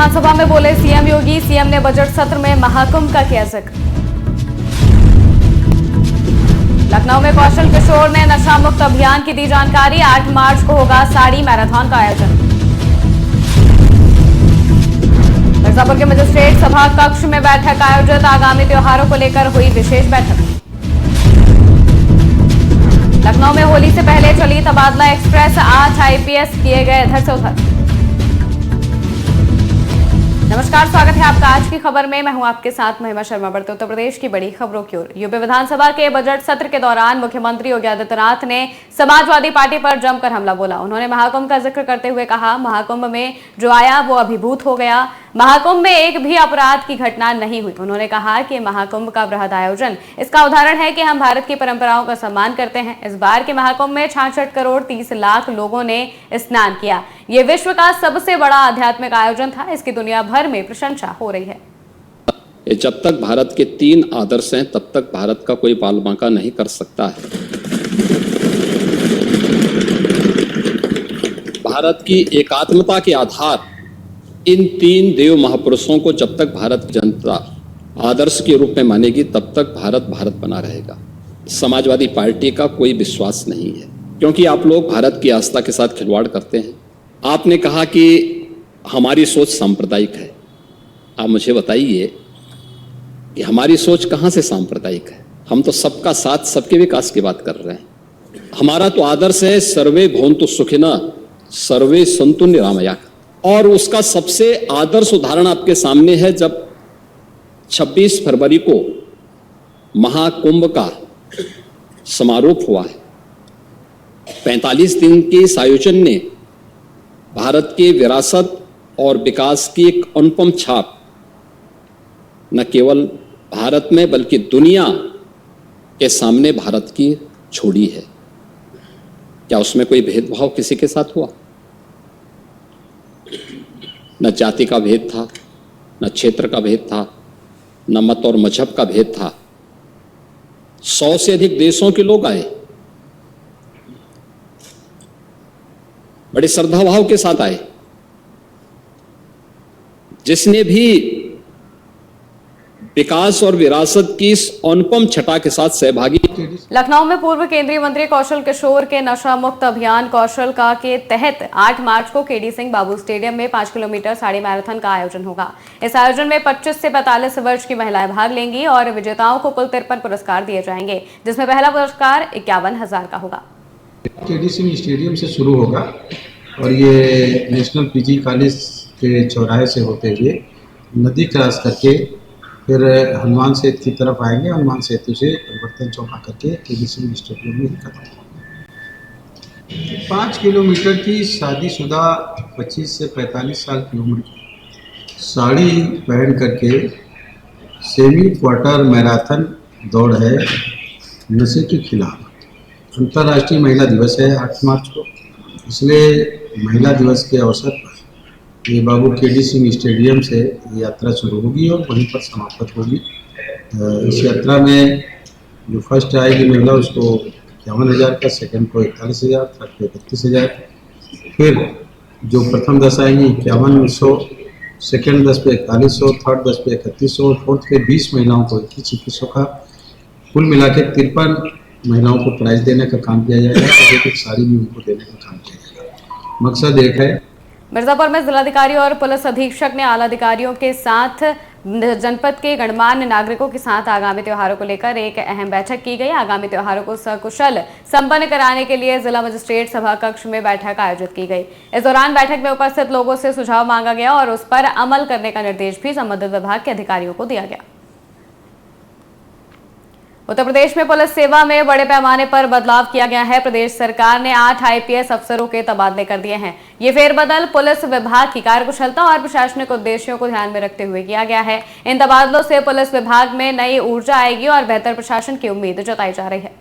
विधानसभा में बोले सीएम योगी। सीएम ने बजट सत्र में महाकुंभ का किया जिक्र। लखनऊ में कौशल किशोर ने नशा मुक्त अभियान की दी जानकारी। 8 मार्च को होगा साड़ी मैराथन का आयोजन। मिर्जापुर के मजिस्ट्रेट सभा कक्ष में बैठक आयोजित। आगामी त्योहारों को लेकर हुई विशेष बैठक। लखनऊ में होली से पहले चली तबादला एक्सप्रेस। 8 आईपीएस किए गए इधर से उधर। नमस्कार, स्वागत है आपका आज की खबर में। मैं हूं आपके साथ महिमा शर्मा। बढ़ते उत्तर प्रदेश की बड़ी खबरों की ओर। यूपी विधानसभा के बजट सत्र के दौरान मुख्यमंत्री योगी आदित्यनाथ ने समाजवादी पार्टी पर जमकर हमला बोला। उन्होंने महाकुंभ का जिक्र करते हुए कहा, महाकुंभ में जो आया वो अभिभूत हो गया। महाकुंभ में एक भी अपराध की घटना नहीं हुई। उन्होंने कहा कि महाकुंभ का बृहद आयोजन इसका उदाहरण है कि हम भारत की परंपराओं का सम्मान करते हैं। इस बार के महाकुंभ में 66 करोड़ 30 लाख लोगों ने स्नान किया। ये विश्व का सबसे बड़ा आध्यात्मिक आयोजन था। इसकी दुनिया भर में प्रशंसा हो रही है। जब तक भारत के 3 आदर्श हैं तब तक भारत का कोई बाल बांका नहीं कर सकता है। भारत की एकात्मता के आधार इन 3 देव महापुरुषों को जब तक भारत की जनता आदर्श के रूप में मानेगी तब तक भारत भारत बना रहेगा। समाजवादी पार्टी का कोई विश्वास नहीं है, क्योंकि आप लोग भारत की आस्था के साथ खिलवाड़ करते हैं। आपने कहा कि हमारी सोच सांप्रदायिक है। आप मुझे बताइए कि हमारी सोच कहां से सांप्रदायिक है? हम तो सबका साथ, सबके विकास की बात कर रहे हैं। हमारा तो आदर्श है सर्वे भवन्तु सुखिनः सर्वे सन्तु निरामया। और उसका सबसे आदर्श उदाहरण आपके सामने है जब 26 फरवरी को महाकुंभ का समारोह हुआ है। 45 दिन के इस आयोजन ने भारत की विरासत और विकास की एक अनुपम छाप न केवल भारत में बल्कि दुनिया के सामने भारत की छोड़ी है। क्या उसमें कोई भेदभाव किसी के साथ हुआ? न जाति का भेद था, न क्षेत्र का भेद था, न मत और मजहब का भेद था। 100 से अधिक देशों के लोग आए, बड़े श्रद्धा भाव के साथ आए। जिसने भी विकास और विरासत की इस अनुपम छटा के साथ सहभागी। लखनऊ में पूर्व केंद्रीय मंत्री कौशल किशोर के नशा मुक्त अभियान कौशल का के तहत 8 मार्च को केडी सिंह बाबू स्टेडियम में 5 किलोमीटर साड़ी मैराथन का आयोजन होगा। इस आयोजन में 25 से 45 वर्ष की महिलाएं भाग लेंगी और विजेताओं को कुल 53 पुरस्कार दिए जाएंगे, जिसमें पहला पुरस्कार 51,000 का होगा। केडी सिंह स्टेडियम से शुरू होगा और ये नेशनल पीजी कॉलेज के चौराहे से होते हुए नदी क्रॉस करके फिर हनुमान सेतु की तरफ आएंगे। हनुमान सेतु से परिवर्तन चौक आकर के केडी सिंह स्टेडियम में खत्म होगा। 5 किलोमीटर की शादीशुदा 25 से 45 साल की उम्र की साड़ी पहन करके सेमी क्वार्टर मैराथन दौड़ है नशे के खिलाफ। अंतर्राष्ट्रीय महिला दिवस है 8 मार्च को, इसलिए महिला दिवस के अवसर पर ये बाबू केडी सिंह स्टेडियम से यात्रा शुरू होगी और वहीं पर समाप्त होगी। इस यात्रा में जो फर्स्ट आएगी महिला उसको 51,000 का, सेकंड को 41,000, थर्ड को 31,000, फिर जो प्रथम 10 आएंगी 51,100, सेकंड 10 पे 41,000, थर्ड 10 पे 31,000 और फोर्थ के 20 महिलाओं को 21,000 का कुल मिला के 53 महिलाओं को प्राइज देने का काम किया जाएगा और एक साड़ी भी उनको देने का काम किया जाएगा। मकसद एक है। मिर्जापुर में जिलाधिकारी और पुलिस अधीक्षक ने आला अधिकारियों के साथ जनपद के गणमान्य नागरिकों के साथ आगामी त्योहारों को लेकर एक अहम बैठक की गई। आगामी त्योहारों को सकुशल संपन्न कराने के लिए जिला मजिस्ट्रेट सभा कक्ष में बैठक आयोजित की गई। इस दौरान बैठक में उपस्थित लोगों से सुझाव मांगा गया और उस पर अमल करने का निर्देश भी संबंधित विभाग के अधिकारियों को दिया गया। उत्तर प्रदेश में पुलिस सेवा में बड़े पैमाने पर बदलाव किया गया है। प्रदेश सरकार ने 8 आईपीएस अफसरों के तबादले कर दिए हैं। ये फेरबदल पुलिस विभाग की कार्यकुशलता और प्रशासनिक उद्देश्यों को ध्यान में रखते हुए किया गया है। इन तबादलों से पुलिस विभाग में नई ऊर्जा आएगी और बेहतर प्रशासन की उम्मीद जताई जा रही है।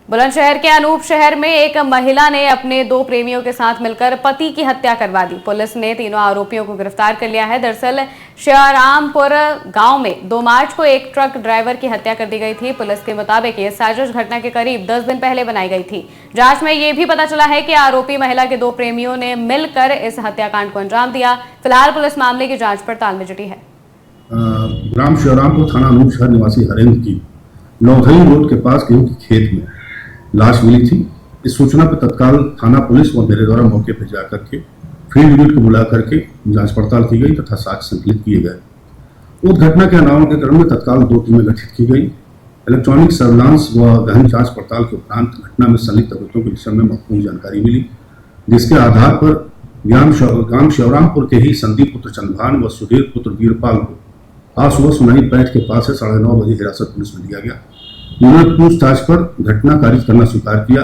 बुलंदशहर के अनूप शहर में एक महिला ने अपने 2 प्रेमियों के साथ मिलकर पति की हत्या करवा दी। पुलिस ने तीनों आरोपियों को गिरफ्तार कर लिया है। दरअसल श्यारामपुर गांव में 2 मार्च को एक ट्रक ड्राइवर की हत्या कर दी गई थी। पुलिस के मुताबिक ये साजिश घटना के करीब 10 दिन पहले बनाई गई थी। जांच में ये भी पता चला है कि आरोपी महिला के 2 प्रेमियों ने मिलकर इस हत्याकांड को अंजाम दिया। फिलहाल पुलिस मामले की जाँच पड़ताल में जुटी है। ग्राम श्यारामपुर थाना अनूप शहर निवासी हरेंद्र की नौधई रोड के पास गेहूं के खेत में लाश मिली थी। इस सूचना पर तत्काल थाना पुलिस और मेरे द्वारा मौके पर जाकर के फील्ड यूनिट को बुला करके जांच पड़ताल की गई तथा साक्ष्य संकलित किए गए। उस घटना के अनावरण के क्रम में तत्काल 2 टीमें गठित की गई। इलेक्ट्रॉनिक सर्विलांस व गहन जांच पड़ताल के उपरांत घटना में संलिप्त अभियुक्तों के विषय में महत्वपूर्ण जानकारी मिली, जिसके आधार पर ग्राम श्यारामपुर के ही संदीप पुत्र चंद्रभान व सुधीर पुत्र वीरपाल को आज सुबह सुनाई पैठ के पास से 9:30 बजे हिरासत पुलिस में लिया गया। उन्होंने पूछताछ पर घटना कारित करना स्वीकार किया।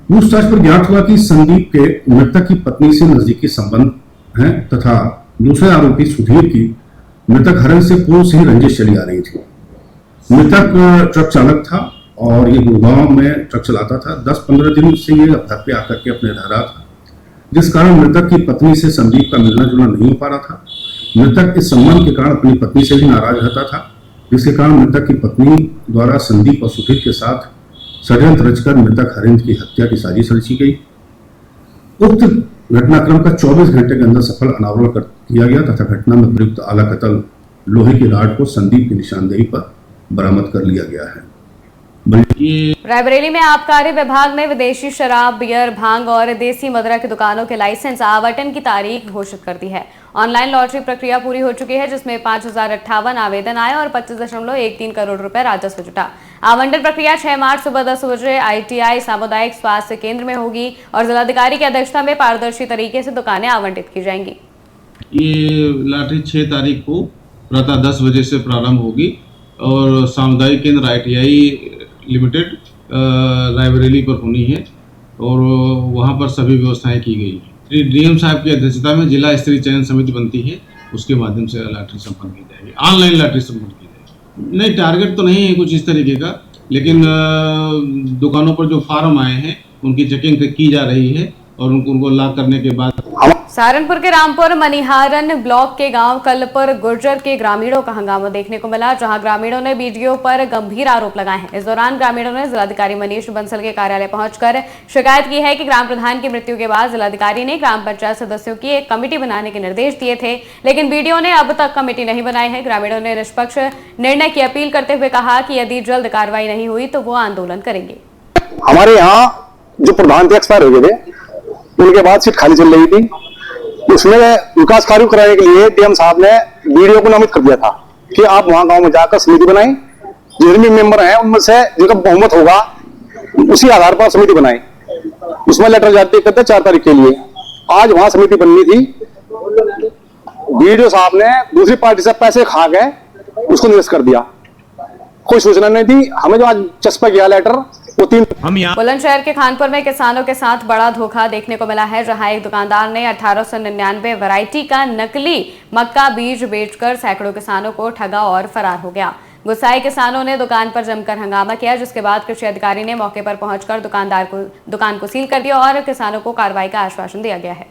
पूछताछ पर ज्ञात हुआ कि संदीप के मृतक की पत्नी से नजदीकी संबंध हैं तथा दूसरे आरोपी सुधीर की मृतक हरण से पूर्व से ही रंजिश चली आ रही थी। मृतक ट्रक चालक था और ये गुड़गांव में ट्रक चलाता था। 10-15 दिन से ये घर पे आकर के अपने रह रहा था, जिस कारण मृतक की पत्नी से संदीप का मिलना जुलना नहीं हो पा रहा था। मृतक इस संबंध के कारण अपनी पत्नी से भी नाराज रहता था, जिसके कारण मृतक की पत्नी द्वारा संदीप और सुधीर के साथ षड्यंत्र रचकर मृतक हरेंद्र की हत्या की साजिश रची गई। उक्त घटनाक्रम का 24 घंटे के अंदर सफल अनावरण किया गया तथा घटना में प्रयुक्त आला कतल लोहे की राड को संदीप की निशानदेही पर बरामद कर लिया गया है। रायबरेली में आबकारी विभाग ने विदेशी शराब, बियर, भांग और देसी मदिरा की दुकानों के लाइसेंस आवंटन की तारीख घोषित कर दी है। ऑनलाइन लॉटरी प्रक्रिया पूरी हो चुकी है, जिसमें 5058 आवेदन आए और 25.13 करोड़ रुपए राजस्व जुटा। आवंटन प्रक्रिया 6 मार्च सुबह 10 बजे ITI सामुदायिक स्वास्थ्य केंद्र में होगी और जिलाधिकारी की अध्यक्षता में पारदर्शी तरीके से दुकानें आवंटित की जाएंगी। ये लॉटरी 6 तारीख को प्रातः 10 बजे से प्रारंभ होगी और सामुदायिक केंद्र ITI लिमिटेड रायबरेली पर होनी है और वहाँ पर सभी व्यवस्थाएं की गई हैं। श्री DM साहब की अध्यक्षता में जिला स्तरीय चयन समिति बनती है, उसके माध्यम से लॉटरी संपन्न की जाएगी, ऑनलाइन लॉटरी संपन्न की जाएगी। नहीं, टारगेट तो नहीं है कुछ इस तरीके का, लेकिन दुकानों पर जो फार्म आए हैं उनकी चेकिंग की जा रही है और उनको लॉक करने के बाद। सहारनपुर के रामपुर मनिहारन ब्लॉक के गांव कलपर गुर्जर के ग्रामीणों का हंगामा देखने को मिला, जहां ग्रामीणों ने BDO पर गंभीर आरोप लगाए हैं। इस दौरान ग्रामीणों ने जिलाधिकारी मनीष बंसल के कार्यालय पहुंचकर शिकायत की है कि ग्राम प्रधान की मृत्यु के बाद जिलाधिकारी ने ग्राम पंचायत सदस्यों की एक कमेटी बनाने के निर्देश दिए थे, लेकिन BDO ने अब तक कमेटी नहीं बनाई है। ग्रामीणों ने निष्पक्ष निर्णय की अपील करते हुए कहा कि यदि जल्द कार्रवाई नहीं हुई तो वो आंदोलन करेंगे। हमारे यहाँ जो प्रधान थे एक्सपायर हो गए थे, उनके बाद सीट खाली चल रही थी। उसमें विकास कार्य कराने के लिए DM साहब ने BDO को नामित कर दिया था कि आप वहां गांव में जाकर समिति बनाएं, जितने भी मेंबर हैं उनमें से जिनका बहुमत होगा उसी आधार पर समिति बनाएं। उसमें लेटर जारी करते 4 तारीख के लिए। आज वहां समिति बननी थी, BDO साहब ने दूसरी पार्टी से पैसे खा गए, उसको निरस्त कर दिया। कोई सूचना नहीं थी हमें। जो आज चस्पा गया लेटर वो 3। बुलंदशहर के खानपुर में किसानों के साथ बड़ा धोखा देखने को मिला है, जहां एक दुकानदार ने 1899 वैरायटी का नकली मक्का बीज बेचकर सैकड़ों किसानों को ठगा और फरार हो गया। गुस्साए किसानों ने दुकान पर जमकर हंगामा किया, जिसके बाद कृषि अधिकारी ने मौके पर पहुंचकर दुकान को सील कर दिया और किसानों को कार्रवाई का आश्वासन दिया गया है।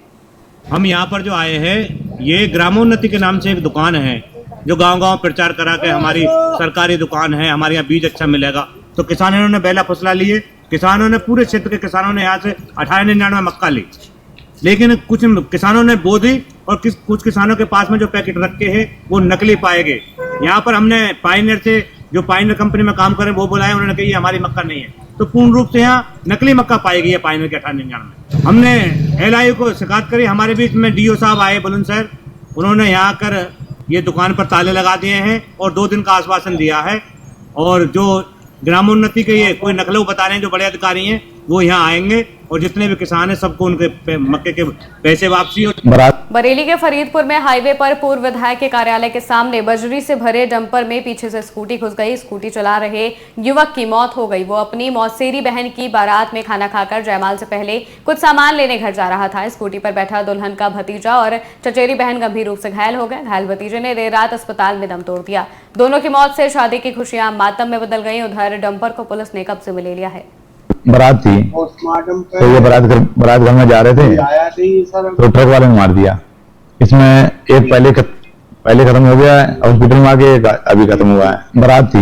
हम यहाँ पर जो आए हैं, ये ग्रामोन्नति के नाम से एक दुकान है जो गांव-गांव प्रचार करा के हमारी सरकारी दुकान है, हमारे यहाँ बीज अच्छा मिलेगा। तो किसानों ने बेला फसला लिए, किसानों ने पूरे क्षेत्र के किसानों ने यहाँ से 1899 मक्का ली, लेकिन कुछ किसानों ने बो दी और कुछ किसानों के पास में जो पैकेट रखे हैं वो नकली पाए गए। यहाँ पर हमने पायनियर से, जो पायनियर कंपनी में काम करें, वो बुलाए, उन्होंने कहा ये हमारी मक्का नहीं है। तो पूर्ण रूप से यहाँ नकली मक्का पाई गई है पायनियर के 1899 में। हमने LIU को शिकायत करी। हमारे बीच में DO साहब आए बुलंदशहर, उन्होंने यहाँ कर ये दुकान पर ताले लगा दिए हैं और 2 दिन का आश्वासन दिया है। और जो ग्रामोन्नति के ये कोई नकलऊ बता रहे हैं, जो बड़े अधिकारी हैं, वो यहाँ आएंगे और जितने भी किसान हैं सबको उनके मक्के के पैसे वापसी हो। बरेली के फरीदपुर में हाईवे पर पूर्व विधायक के कार्यालय के सामने बजरी से भरे डंपर में पीछे से स्कूटी घुस गई। स्कूटी चला रहे युवक की मौत हो गई। वो अपनी मौसेरी बहन की बारात में खाना खाकर जयमाल से पहले कुछ सामान लेने घर जा रहा था। स्कूटी पर बैठा दुल्हन का भतीजा और चचेरी बहन गंभीर रूप से घायल हो गए। घायल भतीजे ने देर रात अस्पताल में दम तोड़ दिया। दोनों की मौत से शादी की खुशियां मातम में बदल गई। उधर डंपर को पुलिस ने कब्जे में ले लिया है। बारात थी, तो ये बारात घर में जा रहे थे तो ट्रक वाले ने मार दिया। इसमें एक पहले खत्म हो गया है, हॉस्पिटल में आके अभी खत्म हुआ है। बारात थी।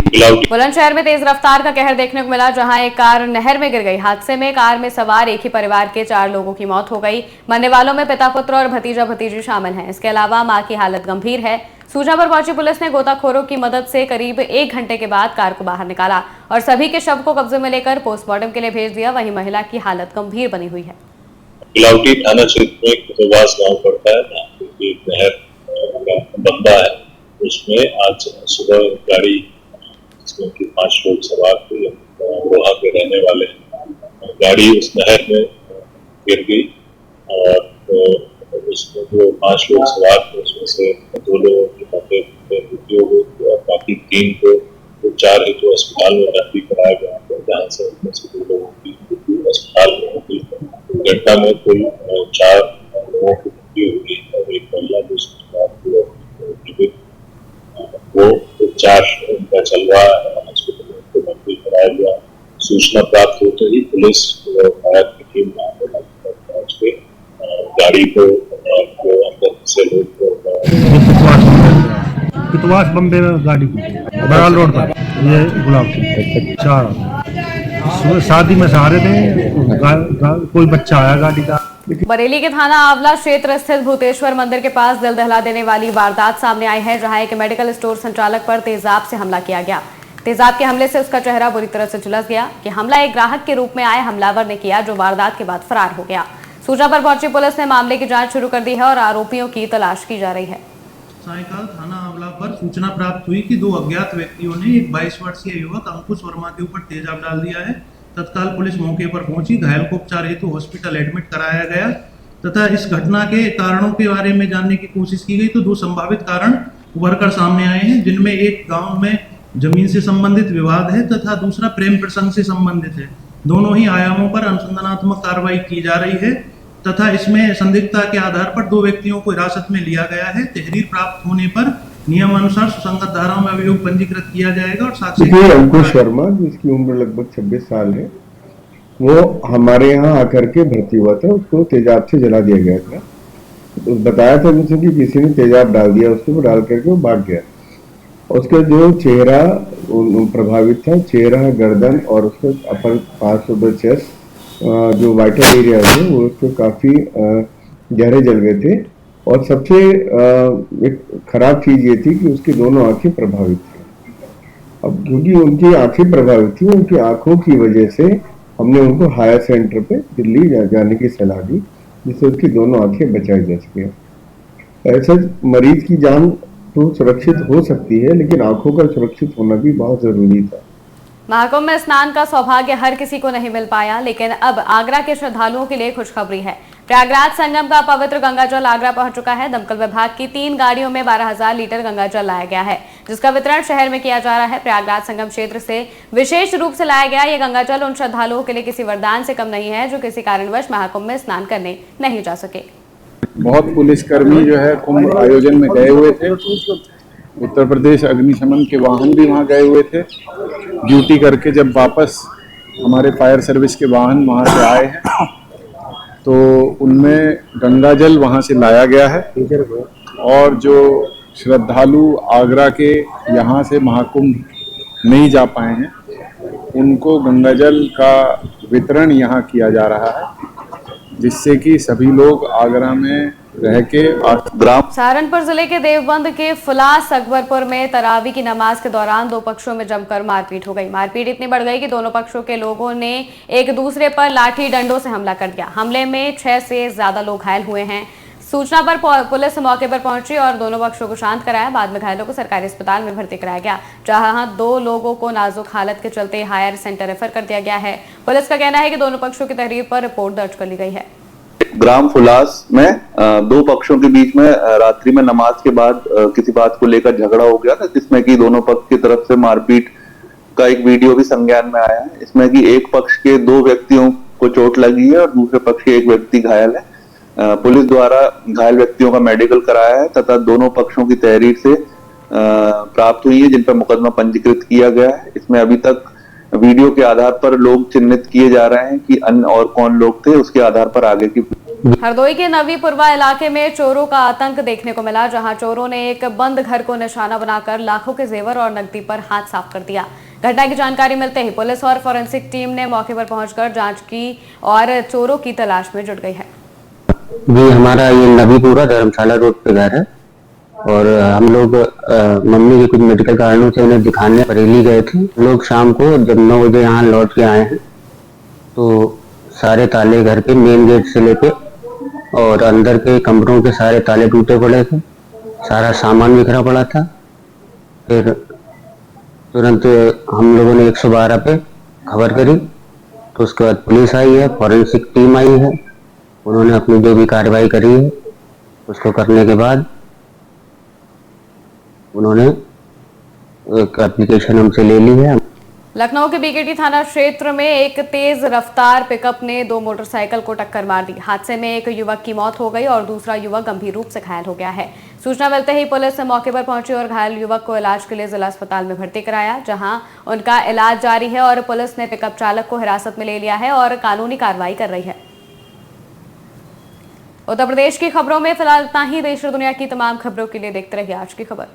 बुलंदशहर में तेज रफ्तार का कहर देखने को मिला, जहां एक कार नहर में गिर गई। हादसे में कार में सवार एक ही परिवार के 4 लोगों की मौत हो गई। मरने वालों में पिता पुत्र और भतीजा भतीजी शामिल हैं। इसके अलावा मां की हालत गंभीर है। सूचना पर पहुंची पुलिस ने गोताखोरों की मदद से करीब 1 घंटे के बाद कार को बाहर निकाला और सभी के शव को कब्जे में लेकर पोस्टमार्टम के लिए भेज दिया। वहीं महिला की हालत गंभीर बनी हुई है। बिलावटी थाना क्षेत्र में कुतवास गांव पड़ता है, एक नहर बंदा है, उसमें आज सुबह गाड़ी जिसमें कि 5 लोग सवार थे, रोहा के रहने वाले, गाड़ी उस नहर में गिर गई और उसमें जो 5 लोग सवार थे उसमें से 2 लोगों की मृत्यु हो गई और बाकी 3 को उपचार हेतु अस्पताल में भर्ती कराया गया, जहाँ से उनमें से 2 लोगों की मृत्यु अस्पताल में हो गई। घटना में कुल 4 लोगों की मृत्यु हो गई और एक महिला वो उपचार उनका चल रहा है, हॉस्पिटल में उनको भर्ती कराया गया। सूचना प्राप्त होते ही पुलिस फायर की टीम पहुंच के गाड़ी को अंदर से लोड कुतवास बम्बे में गाड़ी बराल रोड पर, ये गुलाब 4 शादी में सहारे थे, कोई बच्चा आया गाड़ी का। बरेली के थाना आंवला क्षेत्र स्थित भूतेश्वर मंदिर के पास दिल दहला देने वाली वारदात सामने आई है, जहां एक मेडिकल स्टोर संचालक पर तेजाब से हमला किया गया। तेजाब के हमले से उसका चेहरा बुरी तरह से झुलस गया। कि हमला एक ग्राहक के रूप में आए हमलावर ने किया, जो वारदात के बाद फरार हो गया। सूचना पर पहुंची पुलिस ने मामले की जांच शुरू कर दी है और आरोपियों की तलाश की जा रही है। सायकाल थाना आंवला पर सूचना प्राप्त हुई कि 2 अज्ञात व्यक्तियों ने एक 22 वर्षीय युवक अंकुश वर्मा के ऊपर तेजाब डाल दिया है। तत्काल पुलिस मौके पर पहुंची, घायल को उपचार हेतु हॉस्पिटल एडमिट कराया गया तथा इस घटना के कारणों के बारे में जानने की कोशिश की गई तो 2 संभावित कारण उभर कर सामने आए हैं, जिनमें एक गांव में जमीन से संबंधित विवाद है तथा दूसरा प्रेम प्रसंग से संबंधित है। दोनों ही आयामों पर अनुसंधानात्मक कार्रवाई की जा रही है तथा इसमें संदिग्धता के आधार पर 2 व्यक्तियों को हिरासत में लिया गया है। तहरीर प्राप्त होने पर नियमानुसार सुसंगत धाराओं में अभियोग पंजीकृत किया जाएगा और साक्ष्य। अंकुश वर्मा, जिसकी उम्र लगभग 26 साल है, वो हमारे यहाँ आकर के भर्ती हुआ था। उसको तेजाब से जला दिया गया था। तो बताया था मुझे कि किसी ने तेजाब डाल दिया, उसको डाल करके वो भाग गया। उसका जो चेहरा प्रभावित था, चेहरा, गर्दन और उसका upper part of the chest, जो वाइटल एरिया थे वो उसको काफी गहरे जल गए थे। और सबसे एक खराब चीज ये थी कि उसकी दोनों आंखें प्रभावित थी। अब क्योंकि उनकी आंखें प्रभावित थी, उनकी आंखों की वजह से हमने उनको हायर सेंटर पे दिल्ली जाने की सलाह दी, जिससे उसकी दोनों आंखें बचाई जा सके। ऐसा मरीज की जान तो सुरक्षित हो सकती है, लेकिन आंखों का सुरक्षित होना भी बहुत जरूरी था। महाकुंभ में स्नान का सौभाग्य हर किसी को नहीं मिल पाया, लेकिन अब आगरा के श्रद्धालुओं के लिए खुशखबरी है। प्रयागराज संगम का पवित्र गंगाजल आगरा पहुंच चुका है। दमकल विभाग की 3 गाड़ियों में 12,000 लीटर गंगाजल लाया गया है, जिसका वितरण शहर में किया जा रहा है। प्रयागराज संगम क्षेत्र से विशेष रूप से लाया गया ये गंगाजल उन श्रद्धालुओं के लिए किसी वरदान से कम नहीं है, जो किसी कारणवश महाकुंभ में स्नान करने नहीं जा सके। बहुत पुलिसकर्मी जो है कुंभ आयोजन में गए हुए थे। उत्तर प्रदेश अग्निशमन के वाहन भी वहाँ गए हुए थे ड्यूटी करके। जब वापस हमारे फायर सर्विस के वाहन वहाँ से आए हैं तो उनमें गंगाजल वहाँ से लाया गया है और जो श्रद्धालु आगरा के यहाँ से महाकुंभ नहीं जा पाए हैं उनको गंगाजल का वितरण यहाँ किया जा रहा है, जिससे कि सभी लोग आगरा में रह के सहारनपुर जिले के देवबंद के फुलास अकबरपुर में तरावी की नमाज के दौरान 2 पक्षों में जमकर मारपीट हो गई। मारपीट इतनी बढ़ गई कि दोनों पक्षों के लोगों ने एक दूसरे पर लाठी डंडों से हमला कर दिया। हमले में 6 से ज्यादा लोग घायल हुए हैं। सूचना पर पुलिस मौके पर पहुंची और दोनों पक्षों को शांत कराया। बाद में घायलों को सरकारी अस्पताल में भर्ती कराया गया, जहां 2 लोगों को नाजुक हालत के चलते हायर सेंटर रेफर कर दिया गया है। पुलिस का कहना है कि दोनों पक्षों की तहरीर पर रिपोर्ट दर्ज कर ली गई है। ग्राम फुलास में 2 पक्षों के बीच में रात्रि में नमाज के बाद किसी बात को लेकर झगड़ा हो गया था, जिसमें कि दोनों पक्ष की तरफ से मारपीट का एक वीडियो भी संज्ञान में आया है। इसमें कि एक पक्ष के 2 व्यक्तियों को चोट लगी है और दूसरे पक्ष के 1 व्यक्ति घायल है। पुलिस द्वारा घायल व्यक्तियों का मेडिकल कराया है तथा दोनों पक्षों की तहरीर से प्राप्त हुई है, जिन पर मुकदमा पंजीकृत किया गया है। इसमें अभी तक वीडियो के आधार पर लोग चिन्हित किए जा रहे हैं कि अन्य और कौन लोग थे, उसके आधार पर आगे की। हरदोई के नवीपुरवा इलाके में चोरों का आतंक देखने को मिला, जहां चोरों ने एक बंद घर को निशाना बनाकर लाखों के जेवर और नकदी पर हाथ साफ कर दिया। घटना की जानकारी मिलते ही पुलिस और फोरेंसिक टीम ने मौके पर पहुंचकर जांच की और चोरों की तलाश में जुट गई है। जी, हमारा ये नवीपुरा धर्मशाला रोड पे घर है और हम लोग मम्मी के कुछ मेडिकल कारणों से उन्हें दिखाने बरेली गए थे। लोग शाम को जब 9 बजे यहाँ लौट के आए हैं तो सारे ताले घर के मेन गेट से लेके और अंदर के कमरों के सारे ताले टूटे पड़े थे, सारा सामान बिखरा पड़ा था। फिर तुरंत हम लोगों ने 112 पे खबर करी, तो उसके बाद पुलिस आई है, फॉरेंसिक टीम आई है, उन्होंने अपनी जो भी कार्रवाई करी है उसको करने के बाद उन्होंने एक एप्लीकेशन हमसे ले ली है। लखनऊ के बीकेटी थाना क्षेत्र में एक तेज रफ्तार पिकअप ने 2 मोटरसाइकिल को टक्कर मार दी। हादसे में एक युवक की मौत हो गई और दूसरा युवक गंभीर रूप से घायल हो गया है। सूचना मिलते ही पुलिस मौके पर पहुंची और घायल युवक को इलाज के लिए जिला अस्पताल में भर्ती कराया, जहां उनका इलाज जारी है और पुलिस ने पिकअप चालक को हिरासत में ले लिया है और कानूनी कार्रवाई कर रही है। उत्तर प्रदेश की खबरों में फिलहाल इतना ही। देश और दुनिया की तमाम खबरों के लिए देखते रहिए आज की खबर।